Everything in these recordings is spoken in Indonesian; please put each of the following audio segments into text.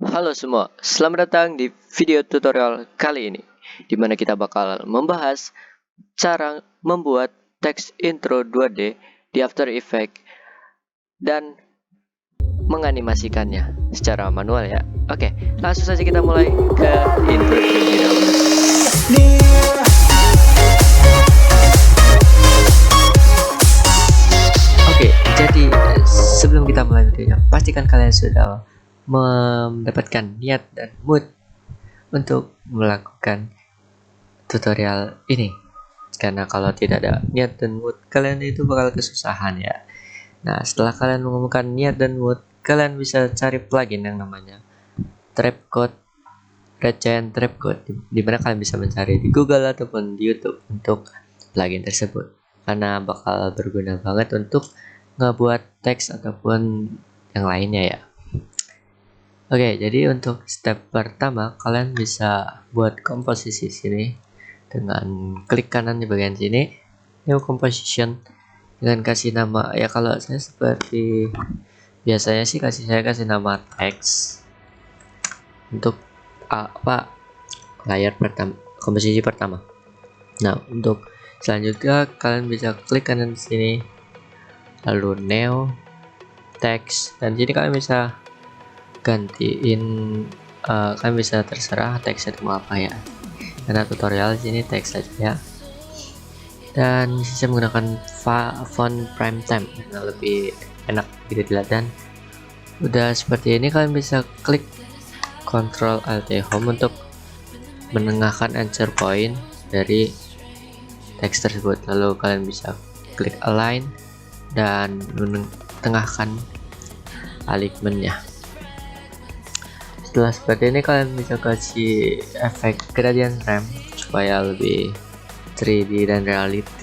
Halo semua, selamat datang di video tutorial kali ini, di mana kita bakal membahas cara membuat teks intro 2D di After Effects dan menganimasikannya secara manual ya. Oke, langsung saja kita mulai ke intro terlebih dahulu. Oke, jadi sebelum kita mulai videonya, pastikan kalian sudah mendapatkan niat dan mood untuk melakukan tutorial ini, karena kalau tidak ada niat dan mood, kalian itu bakal kesusahan ya. Nah, setelah kalian menemukan niat dan mood, kalian bisa cari plugin yang namanya Trapcode, Red Giant Trapcode, di mana kalian bisa mencari di Google ataupun di YouTube untuk plugin tersebut, karena bakal berguna banget untuk ngebuat teks ataupun yang lainnya ya. Oke, jadi untuk step pertama kalian bisa buat komposisi sini dengan klik kanan di bagian sini, new composition, dengan kasih nama ya, kalau saya seperti biasanya sih saya kasih nama teks untuk layar pertama, komposisi pertama. Nah, untuk selanjutnya kalian bisa klik kanan di sini, lalu new teks, dan sini kalian bisa gantiin, kalian bisa terserah teksnya mau apa ya, karena tutorial sini teks saja ya. Dan saya menggunakan font Primetime karena lebih enak gitu dilihat. Dan udah seperti ini, kalian bisa klik Ctrl Alt Home untuk menengahkan anchor point dari teks tersebut, lalu kalian bisa klik align dan menengahkan alignmentnya. Setelah seperti ini, kalian bisa kasih efek gradient ramp supaya lebih 3D dan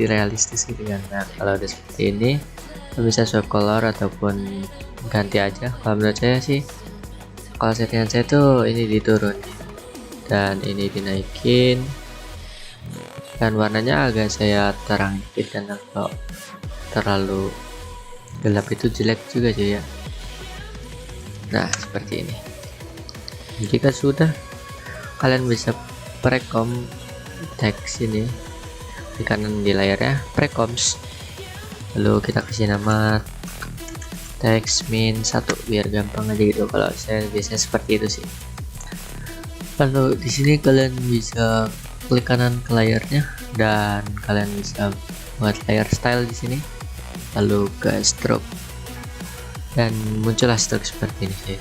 realistis gitu kan. Nah, kalau udah seperti ini, kalian bisa swap color ataupun ganti aja. Kalau menurut saya sih, kalau settingan saya tuh ini diturunin dan ini dinaikin, dan warnanya agak saya terang dikit, karena kalau terlalu gelap itu jelek juga sih ya. Nah, seperti ini. Jika sudah, kalian bisa precom teks ini di kanan di layarnya, precoms, lalu kita kasih nama teks min 1 biar gampang aja gitu. Kalau saya biasanya seperti itu sih. Lalu di sini kalian bisa klik kanan ke layarnya dan kalian bisa buat layer style di sini, lalu ke stroke, dan muncullah stroke seperti ini sih.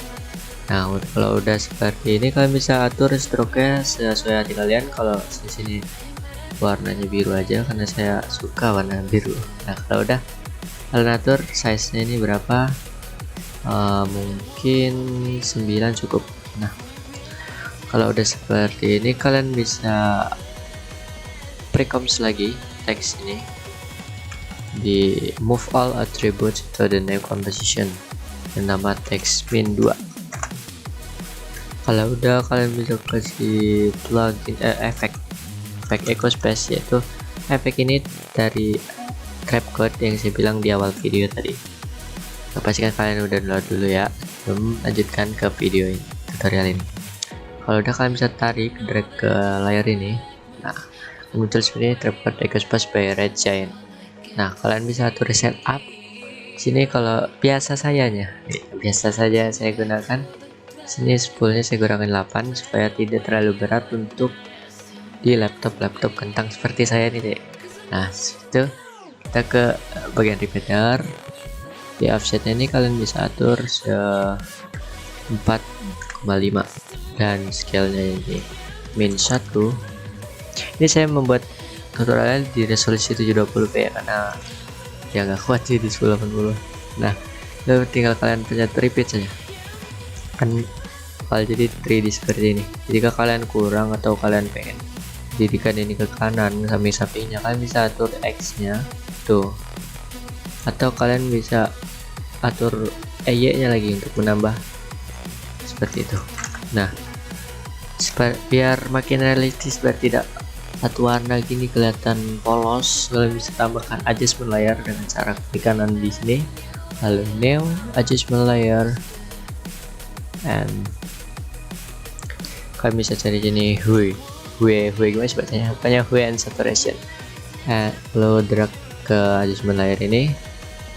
Nah, kalau udah seperti ini, kalian bisa atur stroke-nya sesuai hati kalian. Kalau di sini warnanya biru aja karena saya suka warna biru. Nah, kalau udah, kalian atur size-nya ini berapa, mungkin 9 cukup. Nah, kalau udah seperti ini, kalian bisa precoms lagi teks ini di move all attributes to the new composition dengan nama teks min 2. Kalau udah, kalian bisa kasih plugin efek echo space, yaitu efek ini dari Trapcode yang saya bilang di awal video tadi. Nah, pastikan kalian udah download dulu ya sebelum lanjutkan ke video ini, tutorial ini. Kalau udah, kalian bisa tarik drag ke layar ini. Nah, muncul seperti ini, Trapcode echo space by Red Giant. Nah, kalian bisa atur setup sini. Kalau biasa saja saya gunakan sini spoolnya saya kurangin 8 supaya tidak terlalu berat untuk di laptop kentang seperti saya nih deh. Nah, situ kita ke bagian repeater. Di offsetnya ini kalian bisa atur 4,5 dan scale-nya ini min 1. Ini saya membuat tutorialnya di resolusi 720p ya, karena ya nggak kuat sih di 1080. Nah, lalu tinggal kalian pencet repeat saja, kan bakal jadi 3D seperti ini. Jika kalian kurang atau kalian pengen jadikan ini ke kanan samping-sampingnya, kalian bisa atur X nya tuh, atau kalian bisa atur EY nya lagi untuk menambah seperti itu. Nah, biar makin realistis, biar tidak satu warna gini kelihatan polos, kalian bisa tambahkan adjustment layer dengan cara klik kanan di sini, lalu new adjustment layer, and kalian bisa cari sini hue gimana sih bacanya, pokoknya hue and saturation. Lo drag ke adjustment layer ini,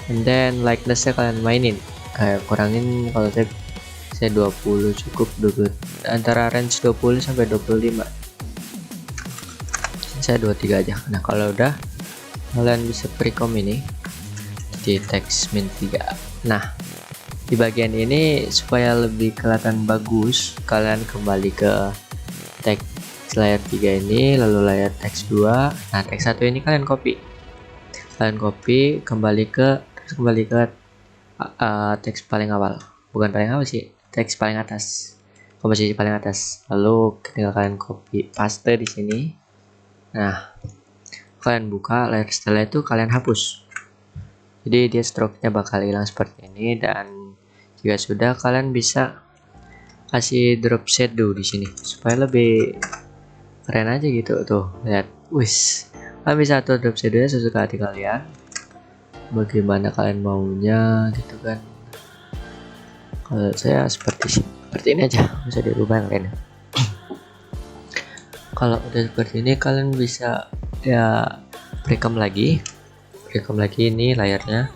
and then lightness-nya kalian mainin, kayak kurangin, kalau saya 20 cukup, 20, antara range 20 sampai 25, saya 23 aja. Nah kalau udah, kalian bisa precom ini di text min 3. Nah di bagian ini supaya lebih kelihatan bagus, kalian kembali ke text layer 3 ini, lalu layer text 2. Nah text 1 ini kalian copy kembali ke teks paling awal, bukan paling awal sih, teks paling atas, komposisi paling atas. Lalu tinggal kalian copy paste di sini. Nah kalian buka layer, setelah itu kalian hapus, jadi dia stroke-nya bakal hilang seperti ini. Dan jika sudah, kalian bisa kasih drop shadow di sini supaya lebih keren aja gitu. Tuh lihat, wis, kalian bisa atur drop shadow-nya sesuka hati kalian, bagaimana kalian maunya gitu kan. Kalau saya seperti ini aja, bisa dirubah kalian. Kalau udah seperti ini, kalian bisa ya precom lagi ini layarnya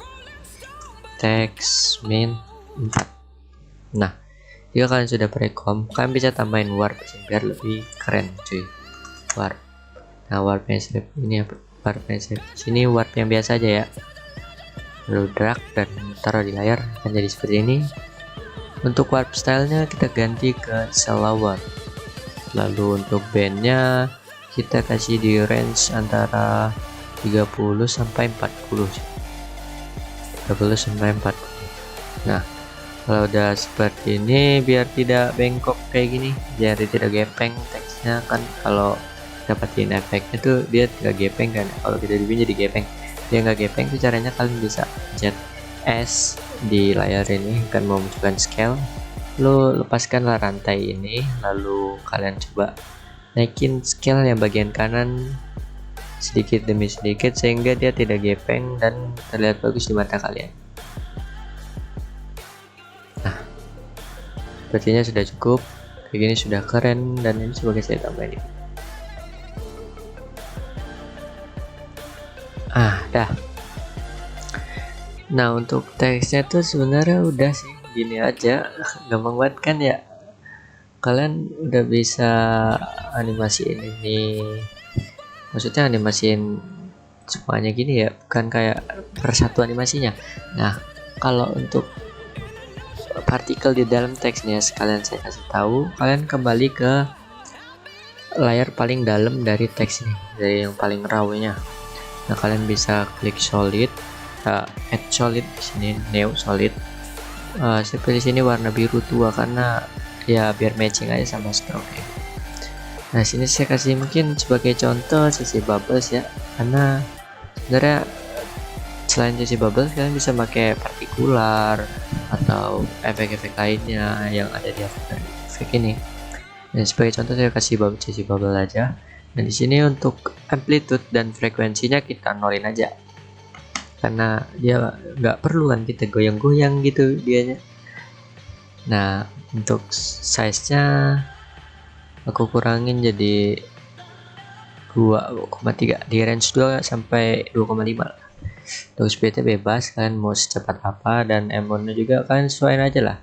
text min 4. Nah jika kalian sudah precom, kalian bisa tambahin warp biar lebih keren cuy. Warp, nah warpnya ini apa, warpnya sini warp yang biasa aja ya, lalu drag dan taruh di layar, akan jadi seperti ini. Untuk warp stylenya kita ganti ke Salawat. Lalu untuk bandnya kita kasih di range antara 30 sampai 40. Nah kalau udah seperti ini, biar tidak bengkok kayak gini, biar tidak gepeng teksnya kan. Kalau dapatin efeknya tuh dia tidak gepeng kan, kalau kita jadi gepeng. Dia nggak gepeng tuh caranya, kalian bisa pencet S di layar ini kan, mau munculkan scale, lo lepaskanlah rantai ini, lalu kalian coba naikin scale yang bagian kanan sedikit demi sedikit sehingga dia tidak gepeng dan terlihat bagus di mata kalian. Nah sepertinya sudah cukup kayak gini, sudah keren, dan ini sebagai saya tambahin. Dah. Nah untuk teksnya tuh sebenarnya udah sih gini aja, gampang banget kan ya. Kalian udah bisa animasiin ini, maksudnya animasiin semuanya gini ya, bukan kayak persatu animasinya. Nah kalau untuk partikel di dalam teksnya, sekalian saya kasih tahu, kalian kembali ke layar paling dalam dari teks ini, dari yang paling raw-nya. Nah kalian bisa klik solid, add solid di sini, new solid. Saya pilih sini warna biru tua karena ya biar matching aja sama stroke ya. Nah sini saya kasih mungkin sebagai contoh CC bubbles ya, karena sebenarnya selain CC bubbles kalian bisa pakai partikular atau efek-efek lainnya yang ada di efek ini. Dan sebagai contoh saya kasih CC bubble aja. Dan di sini untuk amplitude dan frekuensinya kita nolin aja, karena dia nggak perlu kan kita goyang-goyang gitu dianya. Nah untuk size-nya aku kurangin jadi 2,3 di range 2 sampai 2,5 lah. Untuk speednya bebas, kalian mau secepat apa, dan amount-nya juga kalian sesuaiin aja lah.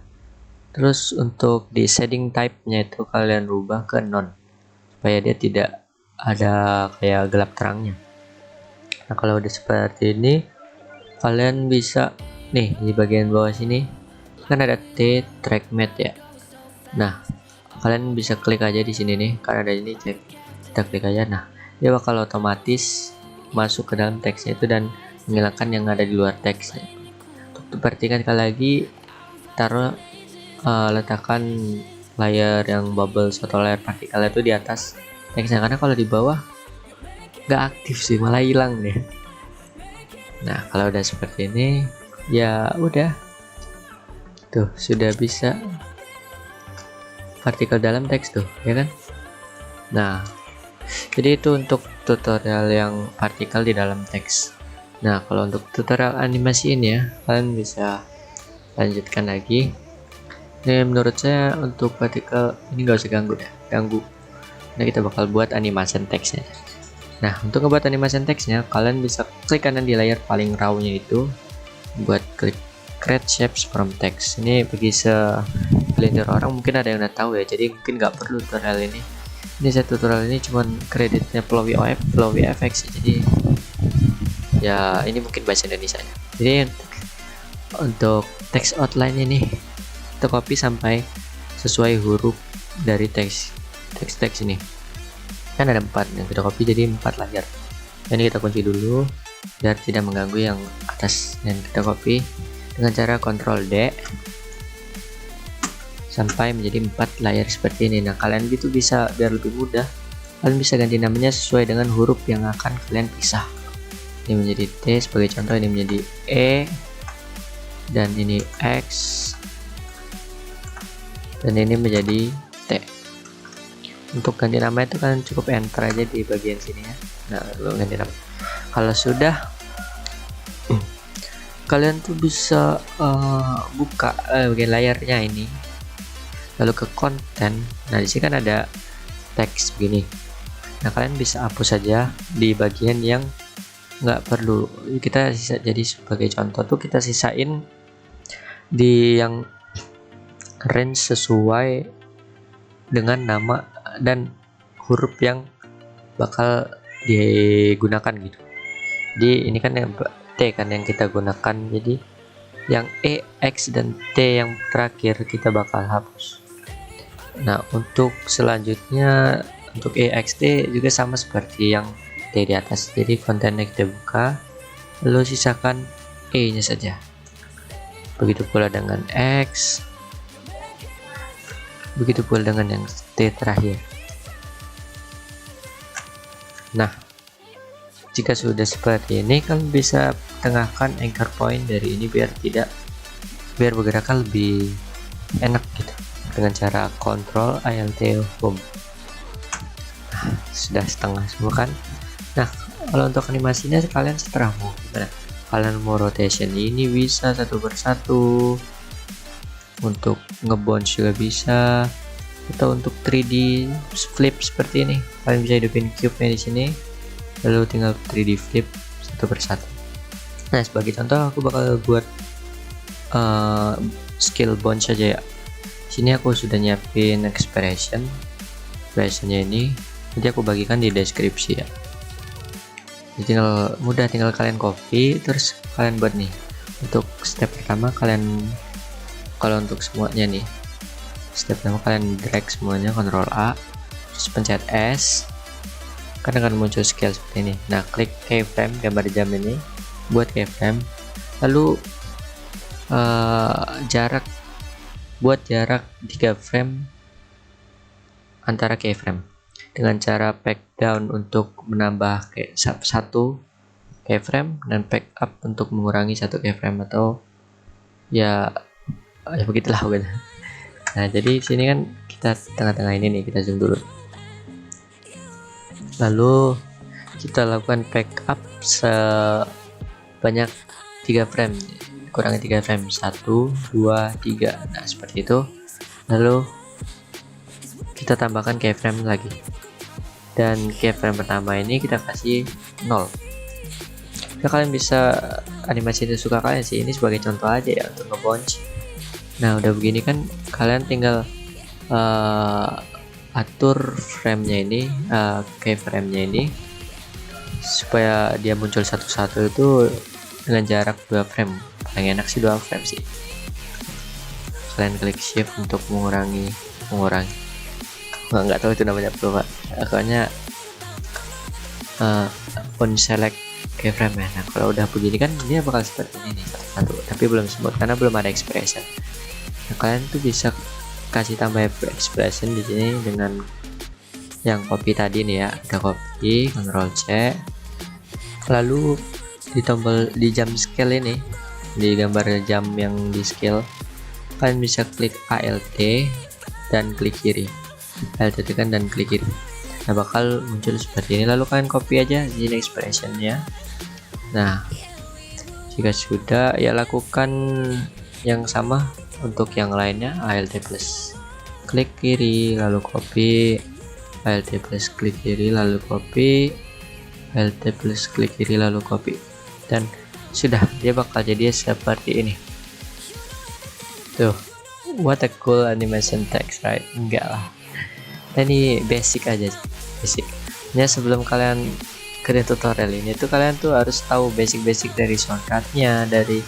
Terus untuk di shading type-nya itu kalian rubah ke non, supaya dia tidak ada kayak gelap terangnya. Nah kalau udah seperti ini, kalian bisa nih di bagian bawah sini kan ada T track matte ya. Nah kalian bisa klik aja di sini nih, karena ada ini kita klik aja. Nah dia bakal otomatis masuk ke dalam teksnya itu dan menghilangkan yang ada di luar teksnya. Untuk perhatikan sekali lagi, taruh letakkan layer yang bubbles atau layer partikel itu di atas teksnya, karena kalau di bawah nggak aktif sih, malah hilang deh. Nah kalau udah seperti ini ya udah tuh, sudah bisa partikel dalam teks tuh ya kan. Nah jadi itu untuk tutorial yang partikel di dalam teks. Nah kalau untuk tutorial animasi ini ya, kalian bisa lanjutkan lagi. Ini menurut saya untuk partikel ini nggak usah ganggu. Nah, kita bakal buat animation teksnya. Nah, untuk ngebuat animation teksnya, kalian bisa klik kanan di layar paling raw-nya itu, buat klik create shapes from text. Ini bagi segelintir orang mungkin ada yang udah tahu ya, jadi mungkin nggak perlu tutorial ini. Ini saya tutorial ini cuman kreditnya Flow VFX, jadi ya ini mungkin bahasa Indonesia nya. Jadi untuk text outline ini kita copy sampai sesuai huruf dari teks ini. Kan ada 4 yang kita copy jadi 4 layar. Ini kita kunci dulu biar tidak mengganggu yang atas, dan kita copy dengan cara Ctrl D sampai menjadi 4 layar seperti ini. Nah, kalian gitu bisa biar lebih mudah, kalian bisa ganti namanya sesuai dengan huruf yang akan kalian pisah. Ini menjadi T sebagai contoh, ini menjadi E, dan ini X, dan ini menjadi T. Untuk ganti nama itu kan cukup enter aja di bagian sini ya. Nah, lalu ganti nama. Kalau sudah, kalian tuh bisa buka bagian layarnya ini, lalu ke konten. Nah, di sini kan ada teks begini. Nah, kalian bisa hapus saja di bagian yang nggak perlu. Kita sisa, jadi sebagai contoh tuh kita sisain di yang range sesuai dengan nama dan huruf yang bakal digunakan gitu. Jadi ini kan yang T kan yang kita gunakan, jadi yang E, X, dan T yang terakhir kita bakal hapus. Nah, untuk selanjutnya untuk E, X, T juga sama seperti yang T di atas, jadi kontennya kita buka lalu sisakan E nya saja. Begitu pula dengan X, begitu pula dengan yang T terakhir. Nah, jika sudah seperti ini, kalian bisa tengahkan anchor point dari ini biar bergerakkan lebih enak gitu, dengan cara Ctrl Alt Home. Nah, sudah setengah semua kan. Nah, kalau untuk animasinya kalian seterah mau gimana? Kalian mau rotation ini bisa satu persatu, untuk ngebounce juga bisa, atau untuk 3D flip seperti ini kalian bisa hidupin cube-nya di sini lalu tinggal 3D flip satu persatu. Nah, sebagai contoh aku bakal buat skill bounce saja ya. Sini aku sudah nyiapin expressionnya ini, nanti aku bagikan di deskripsi ya. Jadi tinggal kalian copy terus kalian buat nih. Untuk step pertama kalian, kalau untuk semuanya nih, step pertama kalian drag semuanya, Ctrl A, terus pencet S, kan akan muncul scale seperti ini. Nah, klik keyframe gambar jam ini, buat keyframe, lalu buat jarak 3 frame antara keyframe dengan cara pack down untuk menambah satu keyframe dan pack up untuk mengurangi satu keyframe, atau ya begitulah bukan. Nah, jadi sini kan kita tengah-tengah ini nih, kita zoom dulu, lalu kita lakukan pack up sebanyak 3 frame, kurangi 3 frame, 1, 2, 3. Nah, seperti itu. Lalu kita tambahkan keyframe lagi, dan keyframe pertama ini kita kasih 0. Nah, kalian bisa animasi sesuka kalian sih, ini sebagai contoh aja ya untuk nge-bounce. Nah, udah begini kan kalian tinggal atur framenya ini, keyframe-nya ini supaya dia muncul satu-satu itu dengan jarak 2 frame. Paling enak sih 2 frame sih. Kalian klik shift untuk mengurangi. Nggak tahu itu namanya apa, Pak. Pokoknya unselect keyframe ya. Nah, kalau udah begini kan dia bakal seperti ini nih satu-satu, tapi belum smooth karena belum ada expression. Nah, kalian tuh bisa kasih tambah expression di sini dengan yang copy tadi nih ya. Ada copy, Ctrl C, lalu di tombol di jam scale ini, di gambar jam yang di scale, kalian bisa klik ALT dan klik kiri, ALT tekan dan klik kiri. Nah, bakal muncul seperti ini, lalu kalian copy aja di sini expressionnya. Nah, jika sudah ya lakukan yang sama Untuk yang lainnya Alt plus klik kiri lalu copy, Alt plus klik kiri lalu copy, Alt plus klik kiri lalu copy, dan sudah, dia bakal jadi seperti ini. Tuh, what a cool animation text, right? Enggak lah, nah, ini basic aja, basic. Ya, sebelum kalian ke tutorial ini tuh kalian tuh harus tahu basic-basic dari shortcutnya, dari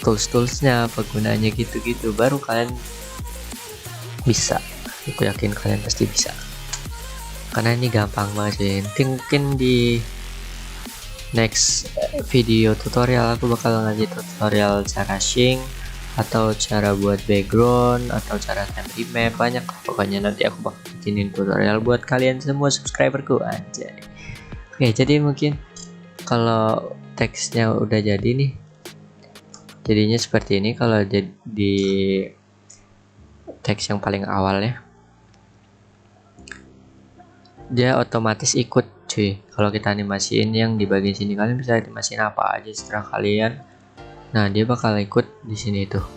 toolsnya, penggunaannya gitu-gitu, baru kalian bisa. Aku yakin kalian pasti bisa, karena ini gampang banget sih. Mungkin di next video tutorial aku bakal ngasih tutorial cara sync atau cara buat background atau cara template map, banyak pokoknya. Nanti aku bakal bikinin tutorial buat kalian semua subscriberku aja. Oke, jadi mungkin kalau teksnya udah jadi nih, jadinya seperti ini. Kalau di teks yang paling awalnya, dia otomatis ikut cuy. Kalau kita animasiin yang di bagian sini, kalian bisa animasiin apa aja setelah kalian. Nah, dia bakal ikut di sini tuh,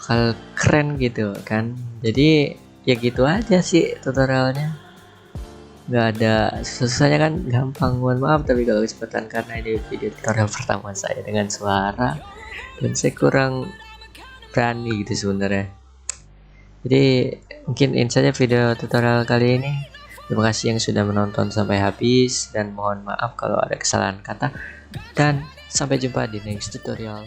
bakal keren gitu kan. Jadi ya gitu aja sih tutorialnya, nggak ada susahnya kan, gampang. Mohon maaf tapi kalau kecepatan, karena ini video tutorial pertama saya dengan suara dan saya kurang berani gitu sebenarnya. Jadi mungkin ini saja video tutorial kali ini. Terima kasih yang sudah menonton sampai habis, dan mohon maaf kalau ada kesalahan kata, dan sampai jumpa di next tutorial.